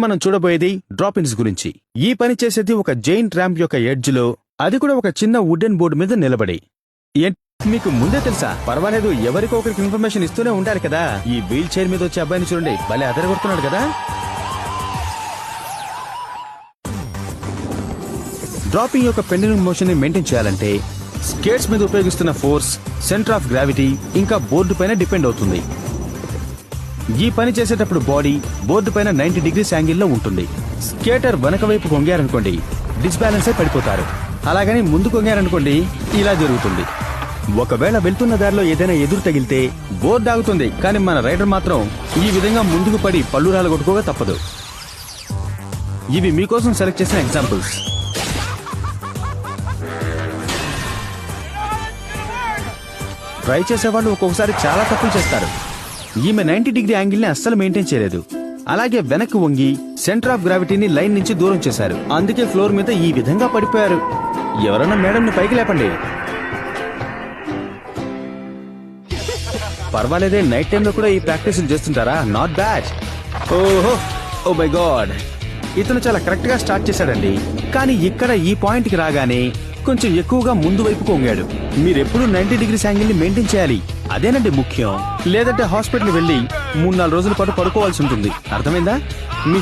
మనం చూడబోయేది డ్రాప్-ఇన్స్ గురించి. ఈ పని చేసేది ఒక జైంట్ ర్యాంప్ యొక్క ఎడ్జ్ లో, అది కూడా ఒక చిన్న వుడెన్ బోర్డు మీద నిలబడి. మీకు ముందే తెలుసా? పర్వాలేదు, ఎవరికో ఒకరికి ఇన్ఫర్మేషన్ ఇస్తూనే ఉండాలి కదా. ఈ వీల్ చైర్ మీద వచ్చే అబ్బాయిని చూడండి, భలే అదరగొడుతున్నాడు కదా. డ్రాపింగ్ యొక్క పెండెంట్ మోషన్ ని మెయింటైన్ చేయాలంటే స్కేట్స్ మీద ఉపయోగిస్తున్న ఫోర్స్, సెంటర్ ఆఫ్ గ్రావిటీ ఇంకా బోర్డు పైన డిపెండ్ అవుతుంది. ఈ పని చేసేటప్పుడు బాడీ బోర్డు పైన 90 డిగ్రీస్ యాంగిల్లో ఉంటుంది. స్కేటర్ వెనక వైపు కొంగారనుకోండి, డిస్బ్యాలెన్స్ అయి పడిపోతారు. అలాగని ముందు కొంగారనుకోండి, ఇలా జరుగుతుంది. ఒకవేళ వెళ్తున్న దారిలో ఏదైనా ఎదురు తగిలితే బోర్డు ఆగుతుంది, కానీ మన రైడర్ మాత్రం ఈ విధంగా ముందుకు పడి పళ్ళు రాలగొట్టుకోగా తప్పదు. ఇవి మీకోసం సెలెక్ట్ చేసిన ఎగ్జాంపుల్స్. ట్రై చేసేవాళ్ళు ఒక్కొక్కసారి చాలా తప్పులు చేస్తారు. ఈమె 90 డిగ్రీ యాంగిల్ ని అస్సలు మెయింటైన్ చేయలేదు. అలాగే వెనక్కి వంగి సెంటర్ ఆఫ్ గ్రావిటీని లైన్ నుంచి దూరం చేశారు. అందుకే ఫ్లోర్ మీద ఈ విధంగా పడిపోయారు. ఎవరన్నా మేడం ని పైకి లేపండి. పర్వాలేదే, నైట్ టైంలో కూడా ఈ ప్రాక్టీసులు చేస్తుంటారా? Not bad. ఓహో, ఓ మై గాడ్, ఇతను చాలా కరెక్ట్ గా స్టార్ట్ చేశాడండి. కానీ ఇక్కడ ఈ పాయింట్ కి రాగానే కొంచెం ఎక్కువగా ముందు వైపు కొంగాడు. మీరెప్పుడు 90 డిగ్రీస్ యాంగిల్ ని మెయింటైన్ చేయాలి, అదేనండి ముఖ్యం. లేదంటే హాస్పిటల్ వెళ్లి 3-4 రోజుల పాటు పడుకోవాల్సి ఉంటుంది. అర్థమైందా? మీ